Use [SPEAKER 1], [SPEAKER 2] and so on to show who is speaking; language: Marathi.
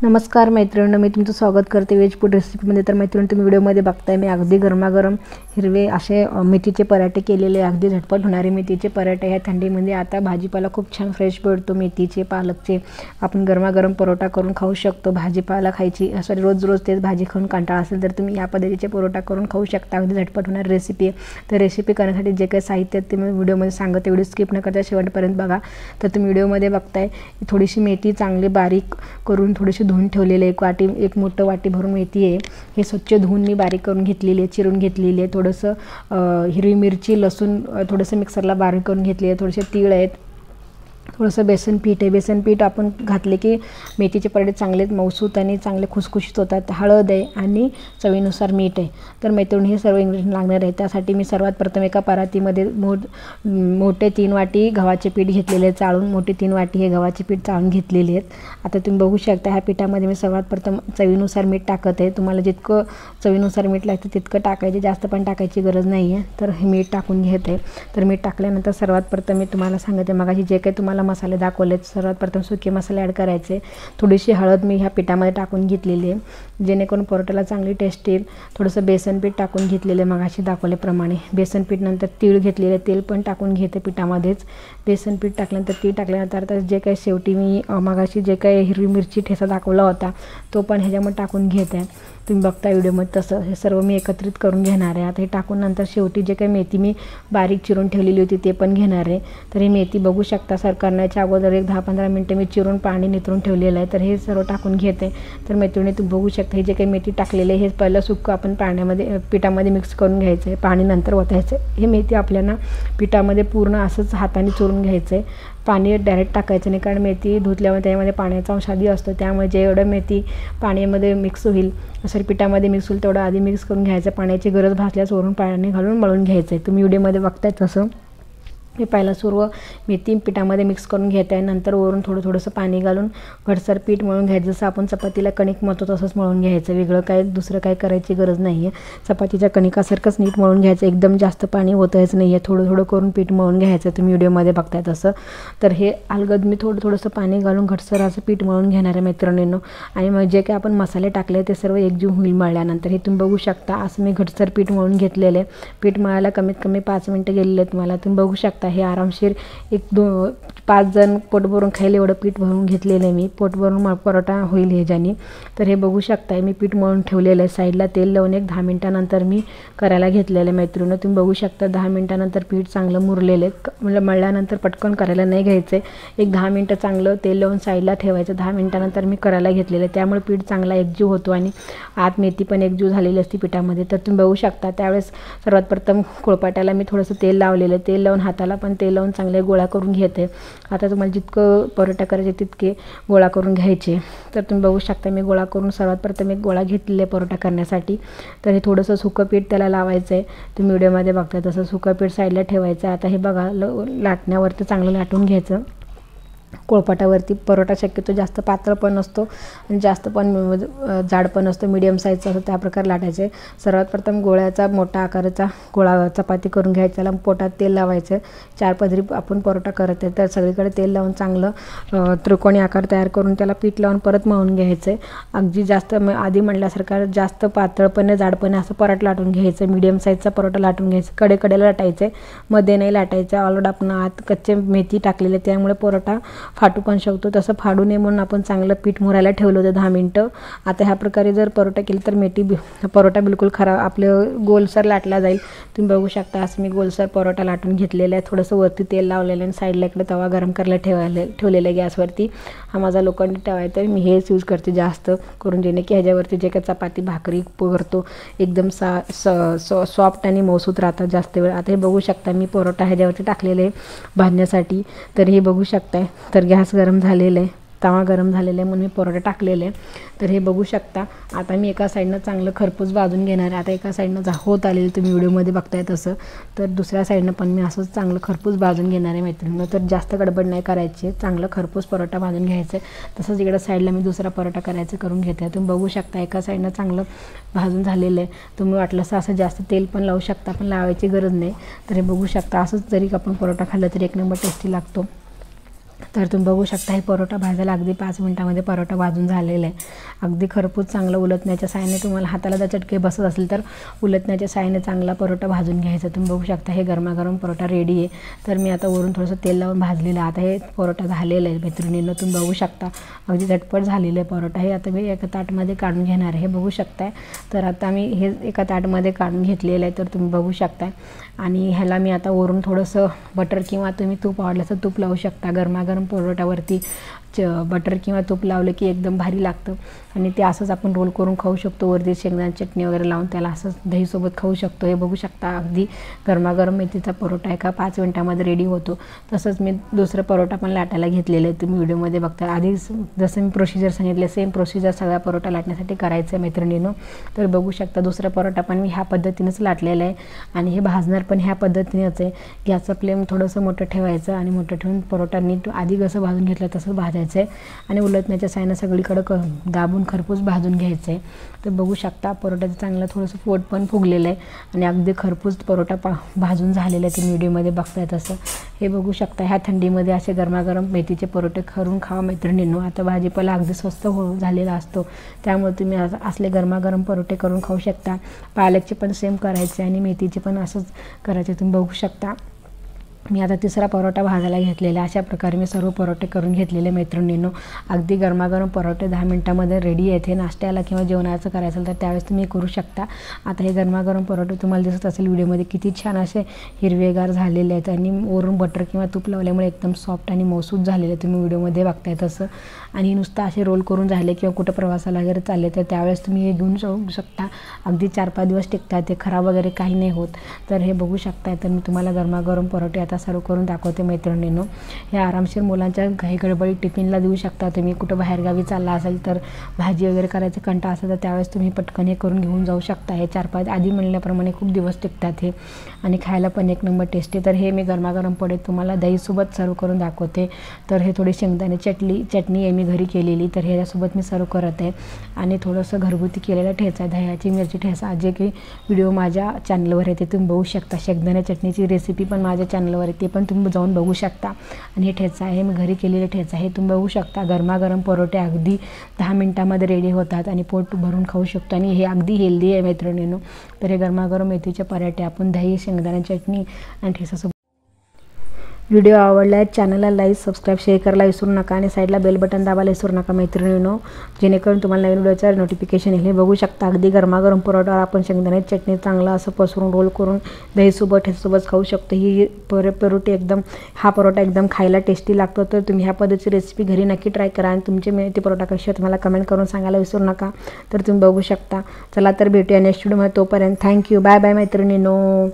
[SPEAKER 1] नमस्कार मैत्रिणींनो, मी तुमचं स्वागत करते वेज फूड रेसिपीमध्ये। तर मैत्रिणी, तुम्ही व्हिडिओमध्ये बघताय मी अगदी गरमागरम हिरवे असे मेथीचे पराठे केलेले, अगदी झटपट होणारे मेथीचे पराठे। ह्या थंडीमध्ये आता भाजीपाला खूप छान फ्रेश भेटतो, मेथीचे पालकचे आपण गरमागरम परोठा करून खाऊ शकतो। भाजीपाला खायची असं रोज रोज तेच भाजी खाऊन कंटाळा असेल तर तुम्ही या पद्धतीचे परोठा करून खाऊ शकता। अगदी झटपट होणारी रेसिपी आहे। तर रेसिपी करण्यासाठी जे काही साहित्य ते मी व्हिडिओमध्ये सांगते, व्हिडिओ स्किप न करता शेवटपर्यंत बघा। तर तुम्ही व्हिडिओमध्ये बघताय थोडीशी मेथी चांगली बारीक करून थोडीशी धुवून ठेवलेले, एक मोठं वाटी भरून मेथी आहे। हे स्वच्छ धुवून मी बारीक करून घेतलेली आहे, चिरून घेतलेली आहे। थोडंसं हिरवी मिरची, लसूण थोडंसं मिक्सरला बारीक करून घेतली आहे। थोडेसे तीळ आहेत, थोडंसं बेसन पीठ आहे। बेसन पीठ आपण घातले की मेथीचे पराठे चांगले मऊसूत आणि चांगले खुसखुशीत होतात। हळद आहे आणि चवीनुसार मीठ आहे। तर मैत्रिणी, हे सर्व इन्ग्रेडियंट लागणार आहे। त्यासाठी मी सर्वात प्रथम एका परातीमध्ये मोठे 3 वाटी गव्हाचे पीठ घेतलेले चाळून, मोठे 3 वाटी हे गव्हाचे पीठ चाळून घेतलेले आहेत। आता तुम्ही बघू शकता ह्या पिठामध्ये मी सर्वात प्रथम चवीनुसार मीठ टाकत आहे। तुम्हाला जितकं चवीनुसार मीठ लागतं तितकं टाकायचे, जास्त पण टाकायची गरज नाही आहे। तर हे मीठ टाकून घेत आहे। तर मीठ टाकल्यानंतर सर्वात प्रथम मी तुम्हाला सांगते, मगाशी जे काही तुम्हाला मसाले दाखवले, सर्वात प्रथम सुके मसाले ॲड करायचे। थोडीशी हळद मी ह्या पिठामध्ये टाकून घेतलेली आहे, जेणेकरून परोठ्याला चांगली टेस्ट येईल। थोडंसं बेसन पीठ टाकून घेतलेले मगाशी दाखवल्याप्रमाणे। बेसन पीठ नंतर तीळ घेतलेले, तेल पण टाकून घेते पिठामध्येच। बेसन पीठ टाकल्यानंतर तीळ टाकल्यानंतर तर जे काही शेवटी मी मगाशी जे काही हिरवी मिरची ठेचा दाखवला होता तो पण ह्याच्यामध्ये टाकून घेते। तुम्ही बघता व्हिडिओमध्ये तसं हे सर्व मी एकत्रित करून घेणार आहे। आता हे टाकून नंतर शेवटी जे काही मेथी मी बारीक चिरून ठेवलेली होती ते पण घेणार आहे। तर ही मेथी बघू शकता, करण्याच्या अगोदर एक 10-15 मिनटं मी चिरून पाणी निथरून ठेवलेलं आहे। तर हे सर्व टाकून घेते। तर मैत्रिणी, तुम्ही बघू शकता हे जे काही मेथी टाकलेले आहे हे पहिलं सुक्कं आपण पिठामध्ये मिक्स करून घ्यायचं आहे, पाणी नंतर ओतायचं आहे। हे मेथी आपल्याला पिठामध्ये पूर्ण असंच हाताने चुरून घ्यायचं आहे, पाणी डायरेक्ट टाकायचं नाही, कारण मेथी धुतल्यावर त्यामध्ये पाण्याचा अंश आधी असतो। त्यामुळे जेवढं मेथी पाण्यामध्ये मिक्स होईल, पिठामध्ये मिक्स होईल तेवढं आधी मिक्स करून घ्यायचं। पाण्याची गरज भासल्यास वरून पाणी घालून मळून घ्यायचं आहे। तुम्ही व्हिडिओमध्ये बघताय तसं मी पहिला सर्व मेथी पिठामध्ये मिक्स करून घेत आहे, नंतर वरून थोडंसं पाणी घालून घटसर पीठ मळून घ्यायचं। जसं आपण चपातीला कणिक मळतो तसंच मळून घ्यायचं, वेगळं काय दुसरं काय करायची गरज नाही आहे। चपातीच्या कणिकासारखंच नीट मळून घ्यायचं, एकदम जास्त पाणी ओतायचं नाही आहे, थोडं करून पीठ मळून घ्यायचं। तुम्ही व्हिडिओमध्ये बघताय तसं। तर हे अलगद मी थोडंसं पाणी घालून घटसर असं पीठ मळून घेणार आहे मैत्रिणींनो। आणि मग जे काय आपण मसाले टाकले ते सर्व एकजीव होईल मळल्यानंतर। हे तुम्ही बघू शकता असं मी घटसर पीठ मळून घेतलेलं आहे। पीठ मळायला कमीत कमी 5 मिनटं गेलेले आहेत मला। तुम्ही बघू शकता हे आरामशीर 1-2-5 जण पोट भरून खायला एवढं पीठ भरून घेतलेलं आहे मी। पोट भरून परोठा होईल ह्याच्यानी। तर हे बघू शकता मी पीठ मळून ठेवलेलं आहे साईडला। तेल लावून एक 10 मिनटानंतर मी करायला घेतलेलं आहे मैत्रिणी। तुम्ही बघू शकता 10 मिनटानंतर पीठ चांगलं मुरलेलं आहे। म्हणजे मळल्यानंतर पटकन करायला नाही घ्यायचं आहे, एक 10 मिनटं चांगलं तेल लावून साईडला ठेवायचं। 10 मिनटानंतर मी करायला घेतलेलं आहे, त्यामुळे पीठ चांगला एकजीव होतो आणि आत मेथी पण एकजीव झालेली असते पिठामध्ये। तर तुम्ही बघू शकता त्यावेळेस सर्वात प्रथम कोळपाट्याला मी थोडंसं तेल लावलेलं आहे, तेल लावून हाताला पण तेल लावून चांगले गोळा करून घेते। आता तुम्हाला जितकं परोठा करायचे तितके गोळा करून घ्यायचे। तर तुम्ही बघू शकता मी गोळा करून सर्वात प्रथम एक गोळा घेतलेला आहे परोठा करण्यासाठी। तर हे थोडंसं सुकं पीठ त्याला लावायचं आहे, तुम्ही व्हिडिओमध्ये बघताय तसं सुकं पीठ साईडला ठेवायचं। आता हे बघा लाटण्यावरती चांगलं लाटून घ्यायचं कोळपाटावरती। परोठा शक्यतो जास्त पातळ पण नसतो आणि जास्त पण जाड पण नसतो, मीडियम साईजचा असतो, त्या प्रकारे लाटायचे। सर्वात प्रथम गोळ्याचा मोठा आकाराचा गोळा चपाती करून घ्यायचा, त्याला पोटात तेल लावायचं। 4 पदरी आपण परोठा करत आहे, तर सगळीकडे तेल लावून चांगलं त्रिकोणी आकार तयार करून त्याला पीठ लावून परत मळून घ्यायचं आहे। अगदी जास्त आधी म्हटल्यासारखं जास्त पातळपणे जाडपणे असं पराठा लाटून घ्यायचं, मीडियम साईजचा परोठा लाटून घ्यायचं। कडेला लाटायचं, मध्ये नाही लाटायचं। ऑलरेडी आपण आत कच्चे मेथी टाकलेले त्यामुळे परोठा फाटू पण शकतो, तसं फाडू नये म्हणून आपण चांगलं पीठ मुरायला ठेवलं होतं 10 मिनटं। आता ह्या प्रकारे जर परोठा केला तर परोठा बिलकुल खराब आपलं गोलसर लाटला जाईल। तुम्ही बघू शकता असं मी गोलसर परोठा लाटून घेतलेला आहे। थोडंसं वरती तेल लावलेलं आहे आणि साईडला इकडे तवा गरम करायला ठेवलेलं आहे गॅसवरती। हा माझा लोखंडी तवा आहे, तर मी हेच यूज करते जास्त करून, जेणे की ह्याच्यावरती जे काही चपाती भाकरी करतो एकदम सॉफ्ट आणि मऊसूत राहतात जास्त वेळ। आता हे बघू शकता मी परोठा ह्याच्यावरती टाकलेले आहे भाजण्यासाठी। तर हे बघू शकताय, तर गॅस गरम झालेला आहे, तवा गरम झालेला आहे म्हणून मी परोठा टाकलेले आहे। तर हे बघू शकता आता मी एका साईडनं चांगलं खरपूस भाजून घेणार आहे। आता एका साईडनं होत आलेलं तुम्ही व्हिडिओमध्ये बघताय तसं, तर दुसऱ्या साईडनं पण मी असंच चांगलं खरपूस भाजून घेणार आहे मैत्रिणींनो। तर जास्त गडबड नाही करायची, चांगलं खरपूस परोठा भाजून घ्यायचं आहे। तसंच इकडं साईडला मी दुसरा परोठा करून घेते। तुम्ही बघू शकता एका साईडनं चांगलं भाजून झालेलं आहे। तुम्ही वाटलं असं जास्त तेल पण लावू शकता, पण लावायची गरज नाही। तर हे बघू शकता असंच जरी आपण परोठा खाल्ला तरी एक नंबर टेस्टी लागतो। तर तुम्ही बघू शकता हे परोठा भाजायला अगदी 5 मिनिटामध्ये परोठा भाजून झालेला आहे। अगदी खरपूस चांगलं उलटण्याच्या साहाय्याने तुम्हाला हाताला जर चटके बसत असेल तर उलटण्याच्या साहाय्याने चांगला परोठा भाजून घ्यायचा। तुम्ही बघू शकता हे गरमागरम परोठा रेडी आहे। तर मी आता वरून थोडंसं तेल लावून भाजलेलं आता हे परोठा झालेलं आहे मैत्रिणींनो। तुम्ही बघू शकता अगदी झटपट झालेलं आहे परोठा। हे आता मी एका ताटमध्ये काढून घेणार आहे, हे बघू शकताय। तर आता मी हे एका ताटमध्ये काढून घेतलेलं आहे, तर तुम्ही बघू शकताय। आणि ह्याला मी आता वरून थोडंसं बटर किंवा तुम्ही तूप आवडलं तर तूप लावू शकता। गरमागरम परोठ्यावरती बटर किंवा तूप लावलं की एकदम भारी लागतं। आणि ते असंच आपण रोल करून खाऊ शकतो, वरती शेंगदाण्याची चटणी वगैरे लावून त्याला असंच दहीसोबत खाऊ शकतो। हे बघू शकता अगदी गरमागरम मेथीचा परोठा एका 5 मिनिटामध्ये रेडी होतो। तसंच मी दुसरं परोठा पण लाटायला घेतलेलं आहे, तुम्ही व्हिडिओमध्ये बघता। आधी जसं मी प्रोसिजर सांगितले सेम प्रोसिजर सगळा परोठा लाटण्यासाठी करायचं आहे मैत्रिणींनो। तर बघू शकता दुसरा परोठा पण मी ह्या पद्धतीनेच लाटलेला आहे आणि हे भाजणार पण ह्या पद्धतीनेच आहे। गॅसचं फ्लेम थोडंसं मोठं ठेवायचं आणि मोठं ठेवून परोठा नीट आधी कसं भाजून घेतलं तसं भाजायचं आहे आणि उलटण्याच्या साहाय्याने सगळीकडे दाबून खरपूस भाजून घ्यायचं आहे। तर बघू शकता परोठ्याचं चांगलं थोडंसं पोट पण फुगलेलं आहे आणि अगदी खरपूस परोठा भाजून झालेला आहे। तुम्ही व्हिडिओमध्ये बघताय तसं हे बघू शकता। ह्या थंडीमध्ये असे गरमागरम मेथीचे परोठे करून खावा मैत्रिणींनो। आता भाजीपाला अगदी स्वस्त झालेला असतो, त्यामुळे तुम्ही असले गरमागरम परोठे करून खाऊ शकता। पालकचे पण सेम करायचे आणि मेथीचे पण असंच करायचे, तुम्ही बघू शकता। मी आता तिसरा परोठा भाजायला घेतलेला। अशा प्रकारे मी सर्व परोठे करून घेतलेले मैत्रिणींनो। अगदी गरमागरम परोठे 10 मिनिटामध्ये रेडी आहेत। हे नाश्त्याला किंवा जेवणाचं करायचं तर त्यावेळेस तुम्ही करू शकता। आता हे गरमागरम परोठे तुम्हाला दिसत असेल व्हिडिओमध्ये किती छान असे हिरवेगार झालेले आहेत आणि वरून बटर किंवा तूप लावल्यामुळे एकदम सॉफ्ट आणि मौसूद झालेले तुम्ही व्हिडिओमध्ये बघताय तसं। आणि नुसतं असे रोल करून झाले किंवा कुठं प्रवासाला वगैरे चालले तर त्यावेळेस तुम्ही हे घेऊन जाऊ शकता। अगदी 4-5 दिवस टिकतात, ते खराब वगैरे काही नाही होत। तर हे बघू शकताय। तर मी तुम्हाला गरमागरम परोठे आता सर्व करून दाखवते मैत्रिणींनो। हे आरामशीर मुलांच्या घाई गडबडीत टिफिनला देऊ शकता तुम्ही। कुठं बाहेरगावी चालला असेल तर भाजी वगैरे करायचं कंटाळा असेल तर त्यावेळेस तुम्ही पटकन हे करून घेऊन जाऊ शकता। हे 4-5 आधी म्हणल्याप्रमाणे खूप दिवस टिकतात हे आणि खायला पण एक नंबर टेस्टी। तर हे मी गरमागरम परोठे तुम्हाला दहीसोबत सर्व करून दाखवते। तर हे थोडी शेंगदाणे चटणी आहे मी घरी केलेली, तर ह्याच्यासोबत मी सर्व करत आहे। आणि थोडंसं घरगुती केलेला ठेचा, दह्याची मिरची ठेचा जे की व्हिडिओ माझ्या चॅनलवर आहे ते तुम्ही बघू शकता। शेंगदाणे चटणीची रेसिपी पण माझ्या चॅनलवर आहे, ते पण तुम्ही जाऊन बघू शकता। आणि हे ठेचा आहे मी घरी केलेले ठेचा, हे तुम्ही बघू शकता। गरमागरम परोठे अगदी 10 मिनिटामध्ये रेडी होतात आणि पोट भरून खाऊ शकतो आणि हे अगदी हेल्दी आहे मैत्रिणींनो। तर हे गरमागरम मेथीचे पराठे आपण दही, शेंगदाणे चटणी आणि ठेचासोबत। व्हिडिओ आवडला आहे चॅनलला लाईक, सबस्क्राईब, शेअर करायला विसरू नका आणि साईडला बेल बटन दाबायला विसरू नका मैत्रिणींनो, जेणेकरून तुम्हाला नवीन व्हिडिओचा नोटिफिकेशन येईल। हे बघू शकता अगदी गरमागरम परोठा आपण शेंगदाणे चटणी चांगला असं पसरून रोल करून दहीसोबत ठेचासोबत खाऊ शकतो। ही परोठे एकदम हा परोठा एकदम खायला टेस्टी लागतो। तर तुम्ही ह्या पद्धतीची रेसिपी घरी नक्की ट्राय करा आणि तुमचे मेथी परोठा कसे आहेत मला कमेंट करून सांगायला विसरू नका। तर तुम्ही बघू शकता। चला तर भेटूया नेक्स्ट व्हिडिओमध्ये, तोपर्यंत थँक्यू, बाय बाय मैत्रिणींनो।